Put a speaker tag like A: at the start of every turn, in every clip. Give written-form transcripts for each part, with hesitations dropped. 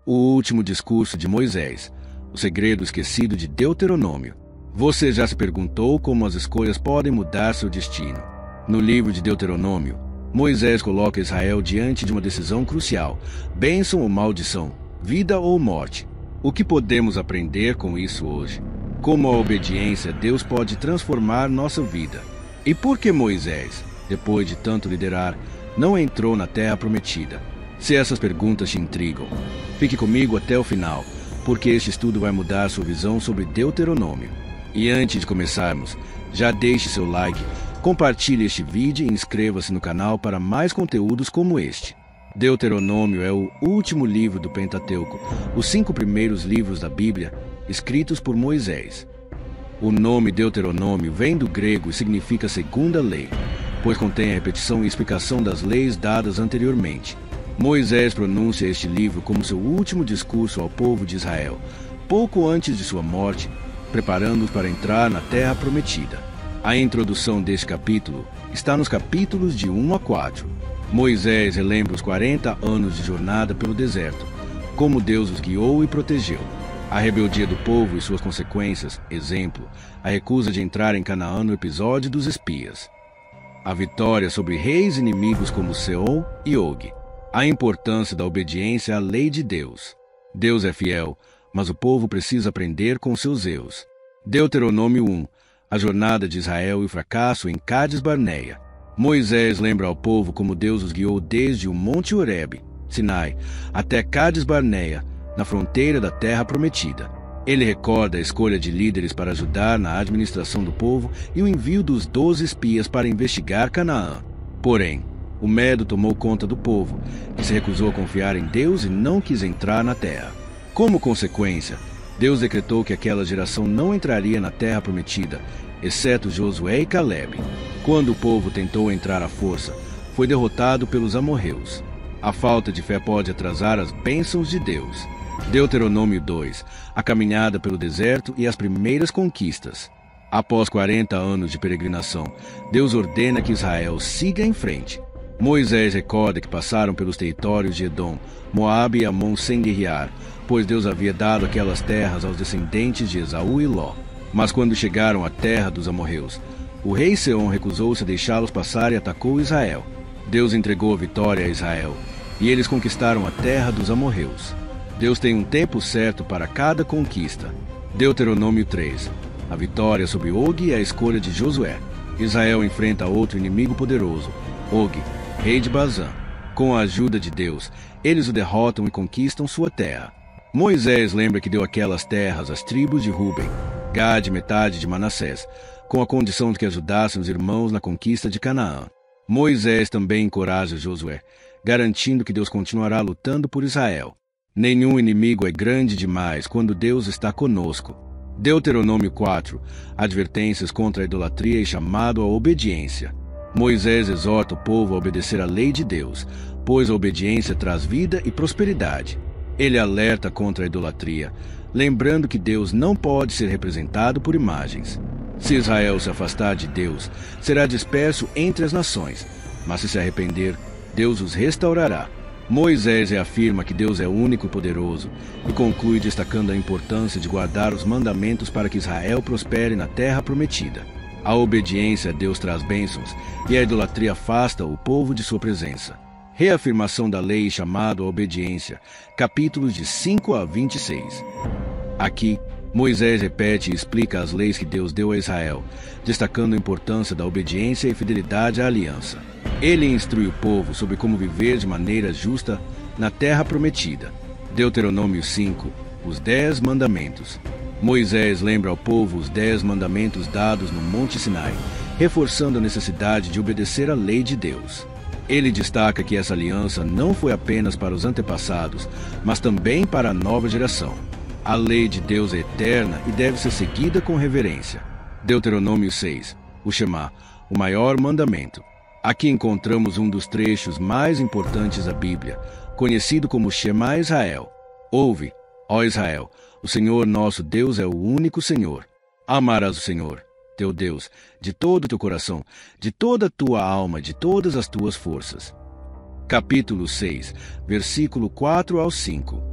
A: O último discurso de Moisés, o segredo esquecido de Deuteronômio. Você já se perguntou como as escolhas podem mudar seu destino? No livro de Deuteronômio, Moisés coloca Israel diante de uma decisão crucial: bênção ou maldição, vida ou morte. O que podemos aprender com isso hoje? Como a obediência a Deus pode transformar nossa vida? E por que Moisés, depois de tanto liderar, não entrou na terra prometida? Se essas perguntas te intrigam, fique comigo até o final, porque este estudo vai mudar sua visão sobre Deuteronômio. E antes de começarmos, já deixe seu like, compartilhe este vídeo e inscreva-se no canal para mais conteúdos como este. Deuteronômio é o último livro do Pentateuco, os 5 primeiros livros da Bíblia, escritos por Moisés. O nome Deuteronômio vem do grego e significa segunda lei, pois contém a repetição e explicação das leis dadas anteriormente. Moisés pronuncia este livro como seu último discurso ao povo de Israel, pouco antes de sua morte, preparando-os para entrar na terra prometida. A introdução deste capítulo está nos capítulos de 1 a 4. Moisés relembra os 40 anos de jornada pelo deserto, como Deus os guiou e protegeu. A rebeldia do povo e suas consequências, exemplo, a recusa de entrar em Canaã no episódio dos espias. A vitória sobre reis inimigos como Seom e Og. A importância da obediência à lei de Deus. Deus é fiel, mas o povo precisa aprender com seus erros. Deuteronômio 1. A jornada de Israel e o fracasso em Cádiz Barneia. Moisés lembra ao povo como Deus os guiou desde o Monte Horebe, Sinai, até Cádiz Barneia, na fronteira da terra prometida. Ele recorda a escolha de líderes para ajudar na administração do povo e o envio dos 12 espias para investigar Canaã. Porém, o medo tomou conta do povo, que se recusou a confiar em Deus e não quis entrar na terra. Como consequência, Deus decretou que aquela geração não entraria na terra prometida, exceto Josué e Calebe. Quando o povo tentou entrar à força, foi derrotado pelos amorreus. A falta de fé pode atrasar as bênçãos de Deus. Deuteronômio 2. A caminhada pelo deserto e as primeiras conquistas. Após 40 anos de peregrinação, Deus ordena que Israel siga em frente. Moisés recorda que passaram pelos territórios de Edom, Moabe e Amon sem guerrear, pois Deus havia dado aquelas terras aos descendentes de Esaú e Ló. Mas quando chegaram à terra dos amorreus, o rei Seom recusou-se a deixá-los passar e atacou Israel. Deus entregou a vitória a Israel, e eles conquistaram a terra dos amorreus. Deus tem um tempo certo para cada conquista. Deuteronômio 3. A vitória sobre Og e a escolha de Josué. Israel enfrenta outro inimigo poderoso, Og, rei de Bazã. Com a ajuda de Deus, eles o derrotam e conquistam sua terra. Moisés lembra que deu aquelas terras às tribos de Ruben, Gade e metade de Manassés, com a condição de que ajudassem os irmãos na conquista de Canaã. Moisés também encoraja Josué, garantindo que Deus continuará lutando por Israel. Nenhum inimigo é grande demais quando Deus está conosco. Deuteronômio 4. Advertências contra a idolatria e chamado à obediência. Moisés exorta o povo a obedecer à lei de Deus, pois a obediência traz vida e prosperidade. Ele alerta contra a idolatria, lembrando que Deus não pode ser representado por imagens. Se Israel se afastar de Deus, será disperso entre as nações, mas se arrepender, Deus os restaurará. Moisés reafirma que Deus é único e poderoso e conclui destacando a importância de guardar os mandamentos para que Israel prospere na terra prometida. A obediência a Deus traz bênçãos e a idolatria afasta o povo de sua presença. Reafirmação da lei e chamado à obediência, capítulos de 5 a 26. Aqui, Moisés repete e explica as leis que Deus deu a Israel, destacando a importância da obediência e fidelidade à aliança. Ele instrui o povo sobre como viver de maneira justa na terra prometida. Deuteronômio 5. Os 10 mandamentos. Moisés lembra ao povo os 10 mandamentos dados no Monte Sinai, reforçando a necessidade de obedecer à lei de Deus. Ele destaca que essa aliança não foi apenas para os antepassados, mas também para a nova geração. A lei de Deus é eterna e deve ser seguida com reverência. Deuteronômio 6. O Shema, o maior mandamento. Aqui encontramos um dos trechos mais importantes da Bíblia, conhecido como Shema Israel. Ouve, ó Israel, o Senhor nosso Deus é o único Senhor. Amarás o Senhor, teu Deus, de todo o teu coração, de toda a tua alma, de todas as tuas forças. Capítulo 6, versículo 4 ao 5.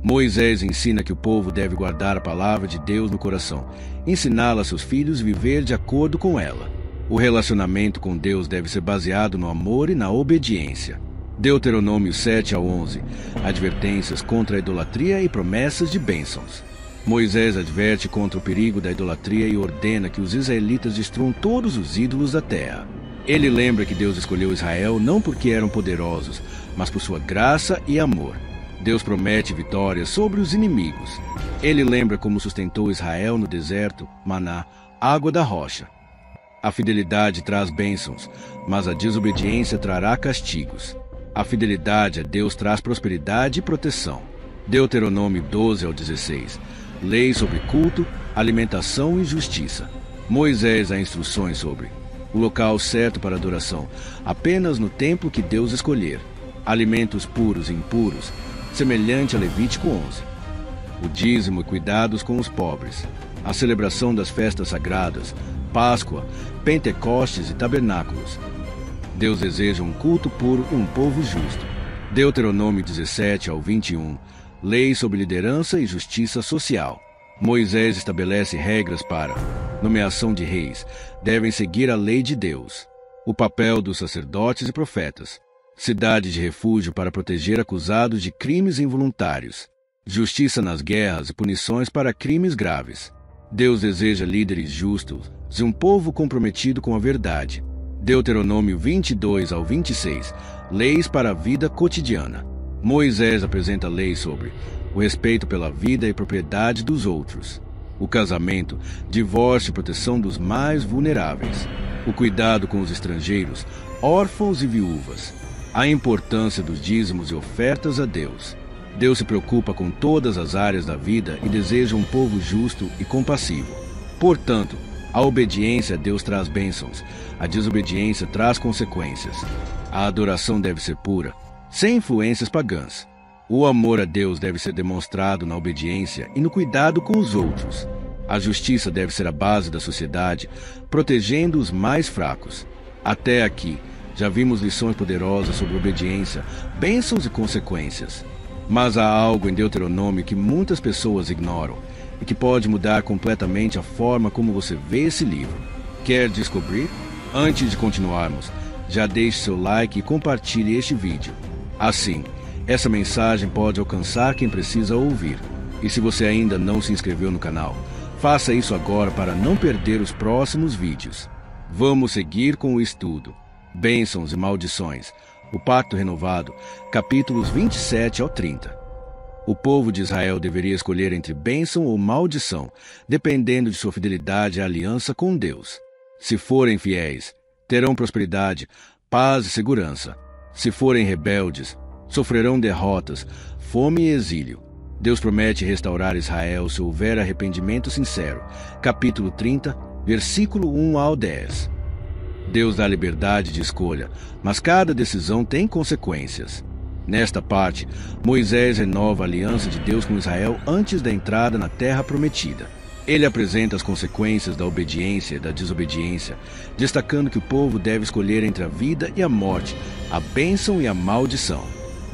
A: Moisés ensina que o povo deve guardar a palavra de Deus no coração, ensiná-la a seus filhos e viver de acordo com ela. O relacionamento com Deus deve ser baseado no amor e na obediência. Deuteronômio 7-11, advertências contra a idolatria e promessas de bênçãos. Moisés adverte contra o perigo da idolatria e ordena que os israelitas destruam todos os ídolos da terra. Ele lembra que Deus escolheu Israel não porque eram poderosos, mas por sua graça e amor. Deus promete vitórias sobre os inimigos. Ele lembra como sustentou Israel no deserto, maná, água da rocha. A fidelidade traz bênçãos, mas a desobediência trará castigos. A fidelidade a Deus traz prosperidade e proteção. Deuteronômio 12-16. Leis sobre culto, alimentação e justiça. Moisés dá instruções sobre o local certo para adoração, apenas no templo que Deus escolher. Alimentos puros e impuros, semelhante a Levítico 11. O dízimo e cuidados com os pobres. A celebração das festas sagradas, Páscoa, Pentecostes e tabernáculos. Deus deseja um culto puro e um povo justo. Deuteronômio 17-21. Leis sobre liderança e justiça social. Moisés estabelece regras para nomeação de reis. Devem seguir a lei de Deus. O papel dos sacerdotes e profetas. Cidade de refúgio para proteger acusados de crimes involuntários. Justiça nas guerras e punições para crimes graves. Deus deseja líderes justos e um povo comprometido com a verdade. Deuteronômio 22-26. Leis para a vida cotidiana. Moisés apresenta leis sobre o respeito pela vida e propriedade dos outros, o casamento, divórcio e proteção dos mais vulneráveis, o cuidado com os estrangeiros, órfãos e viúvas, a importância dos dízimos e ofertas a Deus. Deus se preocupa com todas as áreas da vida e deseja um povo justo e compassivo. Portanto, a obediência a Deus traz bênçãos, a desobediência traz consequências. A adoração deve ser pura, sem influências pagãs. O amor a Deus deve ser demonstrado na obediência e no cuidado com os outros. A justiça deve ser a base da sociedade, protegendo os mais fracos. Até aqui, já vimos lições poderosas sobre obediência, bênçãos e consequências. Mas há algo em Deuteronômio que muitas pessoas ignoram e que pode mudar completamente a forma como você vê esse livro. Quer descobrir? Antes de continuarmos, já deixe seu like e compartilhe este vídeo. Assim, essa mensagem pode alcançar quem precisa ouvir. E se você ainda não se inscreveu no canal, faça isso agora para não perder os próximos vídeos. Vamos seguir com o estudo. Bênçãos e maldições. O Pacto Renovado, capítulos 27-30. O povo de Israel deveria escolher entre bênção ou maldição, dependendo de sua fidelidade à aliança com Deus. Se forem fiéis, terão prosperidade, paz e segurança. Se forem rebeldes, sofrerão derrotas, fome e exílio. Deus promete restaurar Israel se houver arrependimento sincero. Capítulo 30, versículo 1-10. Deus dá liberdade de escolha, mas cada decisão tem consequências. Nesta parte, Moisés renova a aliança de Deus com Israel antes da entrada na terra prometida. Ele apresenta as consequências da obediência e da desobediência, destacando que o povo deve escolher entre a vida e a morte, a bênção e a maldição.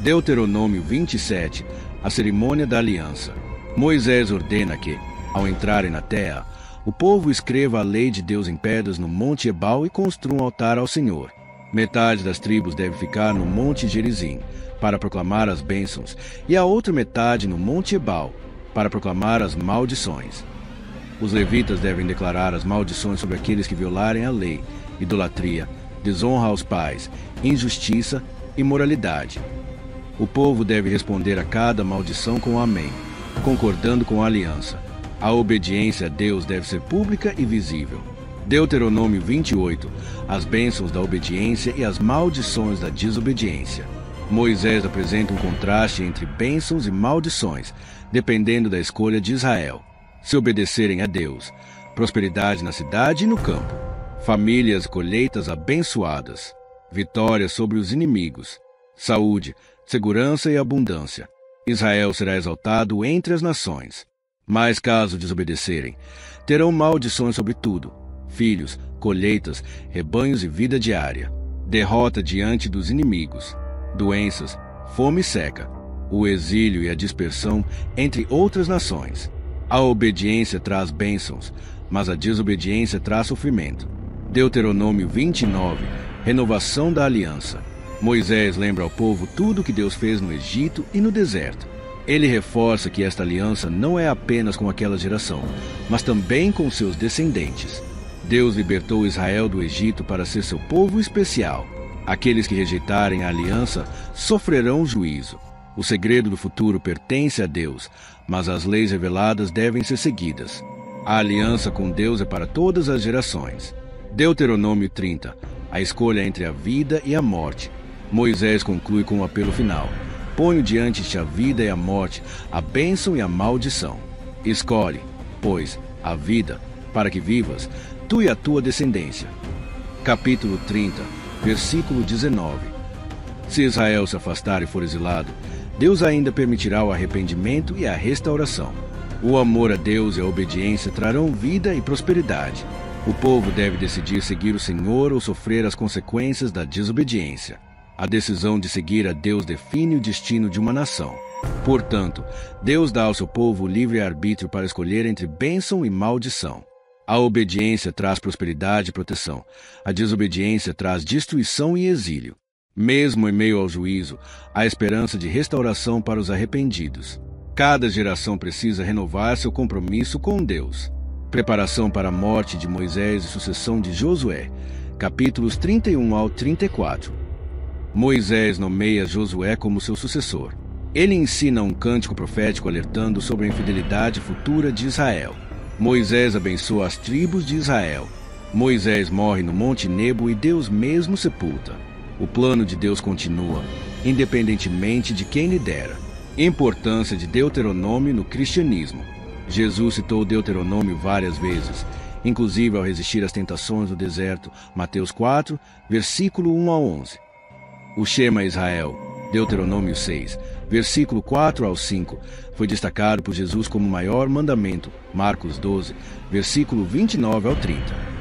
A: Deuteronômio 27, a cerimônia da aliança. Moisés ordena que, ao entrarem na terra, o povo escreva a lei de Deus em pedras no Monte Ebal e construa um altar ao Senhor. Metade das tribos deve ficar no Monte Gerizim, para proclamar as bênçãos, e a outra metade no Monte Ebal, para proclamar as maldições. Os levitas devem declarar as maldições sobre aqueles que violarem a lei, idolatria, desonra aos pais, injustiça e imoralidade. O povo deve responder a cada maldição com amém, concordando com a aliança. A obediência a Deus deve ser pública e visível. Deuteronômio 28, as bênçãos da obediência e as maldições da desobediência. Moisés apresenta um contraste entre bênçãos e maldições, dependendo da escolha de Israel. Se obedecerem a Deus, prosperidade na cidade e no campo, famílias e colheitas abençoadas, vitória sobre os inimigos, saúde, segurança e abundância. Israel será exaltado entre as nações. Mas caso desobedecerem, terão maldições sobre tudo: filhos, colheitas, rebanhos e vida diária, derrota diante dos inimigos, doenças, fome e seca. o exílio e a dispersão entre outras nações. A obediência traz bênçãos, mas a desobediência traz sofrimento. Deuteronômio 29, renovação da aliança. Moisés lembra ao povo tudo o que Deus fez no Egito e no deserto. Ele reforça que esta aliança não é apenas com aquela geração, mas também com seus descendentes. Deus libertou Israel do Egito para ser seu povo especial. Aqueles que rejeitarem a aliança sofrerão juízo. O segredo do futuro pertence a Deus, mas as leis reveladas devem ser seguidas. A aliança com Deus é para todas as gerações. Deuteronômio 30. A escolha entre a vida e a morte. Moisés conclui com um apelo final. Ponho diante-te a vida e a morte, a bênção e a maldição. Escolhe, pois, a vida, para que vivas, tu e a tua descendência. Capítulo 30, versículo 19. Se Israel se afastar e for exilado, Deus ainda permitirá o arrependimento e a restauração. O amor a Deus e a obediência trarão vida e prosperidade. O povo deve decidir seguir o Senhor ou sofrer as consequências da desobediência. A decisão de seguir a Deus define o destino de uma nação. Portanto, Deus dá ao seu povo o livre arbítrio para escolher entre bênção e maldição. A obediência traz prosperidade e proteção. A desobediência traz destruição e exílio. Mesmo em meio ao juízo, há esperança de restauração para os arrependidos. Cada geração precisa renovar seu compromisso com Deus. Preparação para a morte de Moisés e sucessão de Josué. Capítulos 31 ao 34. Moisés nomeia Josué como seu sucessor. Ele ensina um cântico profético alertando sobre a infidelidade futura de Israel. Moisés abençoa as tribos de Israel. Moisés morre no Monte Nebo e Deus mesmo sepulta. O plano de Deus continua, independentemente de quem lidera. Importância de Deuteronômio no cristianismo. Jesus citou Deuteronômio várias vezes, inclusive ao resistir às tentações do deserto, Mateus 4, versículo 1 a 11. O Shema Israel, Deuteronômio 6, versículo 4 ao 5, foi destacado por Jesus como o maior mandamento, Marcos 12, versículo 29 ao 30.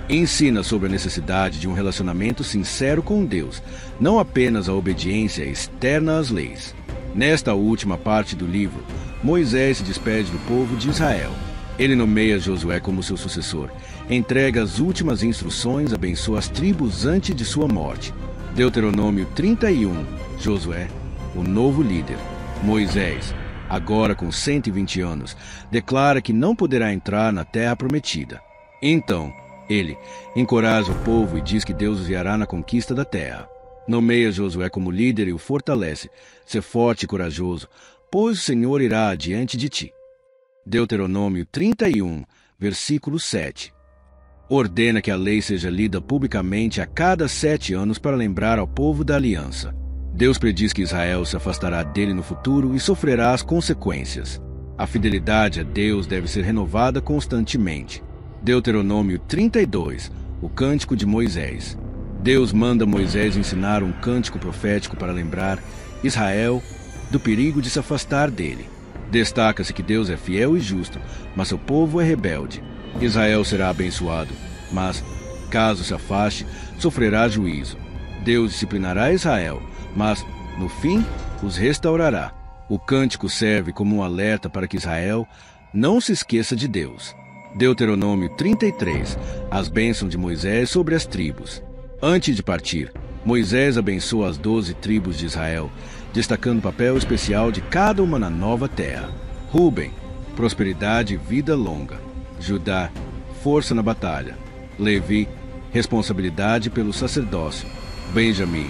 A: Ensina sobre a necessidade de um relacionamento sincero com Deus, não apenas a obediência externa às leis. Nesta última parte do livro, Moisés se despede do povo de Israel. Ele nomeia Josué como seu sucessor, entrega as últimas instruções, abençoa as tribos antes de sua morte. Deuteronômio 31, Josué, o novo líder. Moisés, agora com 120 anos, declara que não poderá entrar na terra prometida. Então, ele encoraja o povo e diz que Deus os guiará na conquista da terra. Nomeia Josué como líder e o fortalece. Ser forte e corajoso, pois o Senhor irá adiante de ti. Deuteronômio 31, versículo 7. Ordena que a lei seja lida publicamente a cada 7 anos para lembrar ao povo da aliança. Deus prediz que Israel se afastará dele no futuro e sofrerá as consequências. A fidelidade a Deus deve ser renovada constantemente. Deuteronômio 32, o Cântico de Moisés. Deus manda Moisés ensinar um cântico profético para lembrar Israel do perigo de se afastar dele. Destaca-se que Deus é fiel e justo, mas seu povo é rebelde. Israel será abençoado, mas, caso se afaste, sofrerá juízo. Deus disciplinará Israel, mas, no fim, os restaurará. O cântico serve como um alerta para que Israel não se esqueça de Deus. Deuteronômio 33, as bênçãos de Moisés sobre as tribos. Antes de partir, Moisés abençoa as 12 tribos de Israel, destacando o papel especial de cada uma na nova terra. Ruben, prosperidade e vida longa. Judá, força na batalha. Levi, responsabilidade pelo sacerdócio. Benjamim,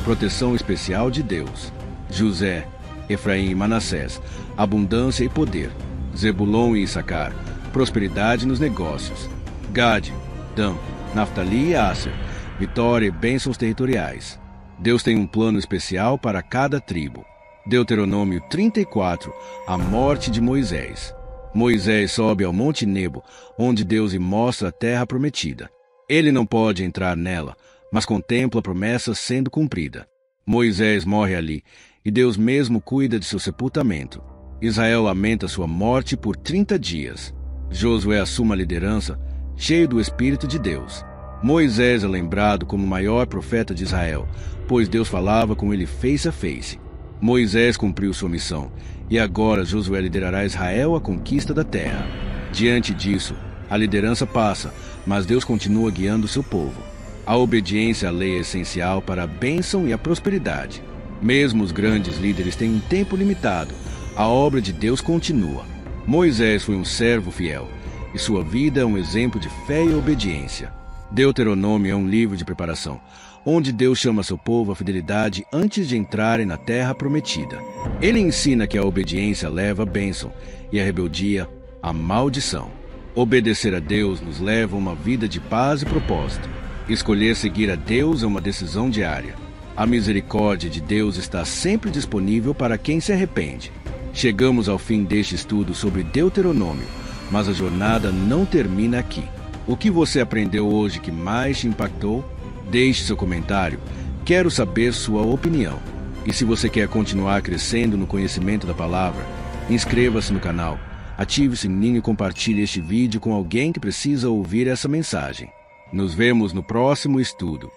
A: proteção especial de Deus. José, Efraim e Manassés, abundância e poder. Zebulon e Issacar, prosperidade nos negócios. Gade, Dan, Naftali e Asser, vitória e bênçãos territoriais. Deus tem um plano especial para cada tribo. Deuteronômio 34, a morte de Moisés. Moisés sobe ao Monte Nebo, onde Deus lhe mostra a terra prometida. Ele não pode entrar nela, mas contempla a promessa sendo cumprida. Moisés morre ali, e Deus mesmo cuida de seu sepultamento. Israel lamenta sua morte por 30 dias. Josué assume a liderança, cheio do Espírito de Deus. Moisés é lembrado como o maior profeta de Israel, pois Deus falava com ele face a face. Moisés cumpriu sua missão, e agora Josué liderará Israel à conquista da terra. Diante disso, a liderança passa, mas Deus continua guiando seu povo. A obediência à lei é essencial para a bênção e a prosperidade. Mesmo os grandes líderes têm um tempo limitado. A obra de Deus continua. Moisés foi um servo fiel, e sua vida é um exemplo de fé e obediência. Deuteronômio é um livro de preparação, onde Deus chama seu povo à fidelidade antes de entrarem na terra prometida. Ele ensina que a obediência leva a bênção e a rebeldia a maldição. Obedecer a Deus nos leva a uma vida de paz e propósito. Escolher seguir a Deus é uma decisão diária. A misericórdia de Deus está sempre disponível para quem se arrepende. Chegamos ao fim deste estudo sobre Deuteronômio, mas a jornada não termina aqui. O que você aprendeu hoje que mais te impactou? Deixe seu comentário. Quero saber sua opinião. E se você quer continuar crescendo no conhecimento da palavra, inscreva-se no canal, ative o sininho e compartilhe este vídeo com alguém que precisa ouvir essa mensagem. Nos vemos no próximo estudo.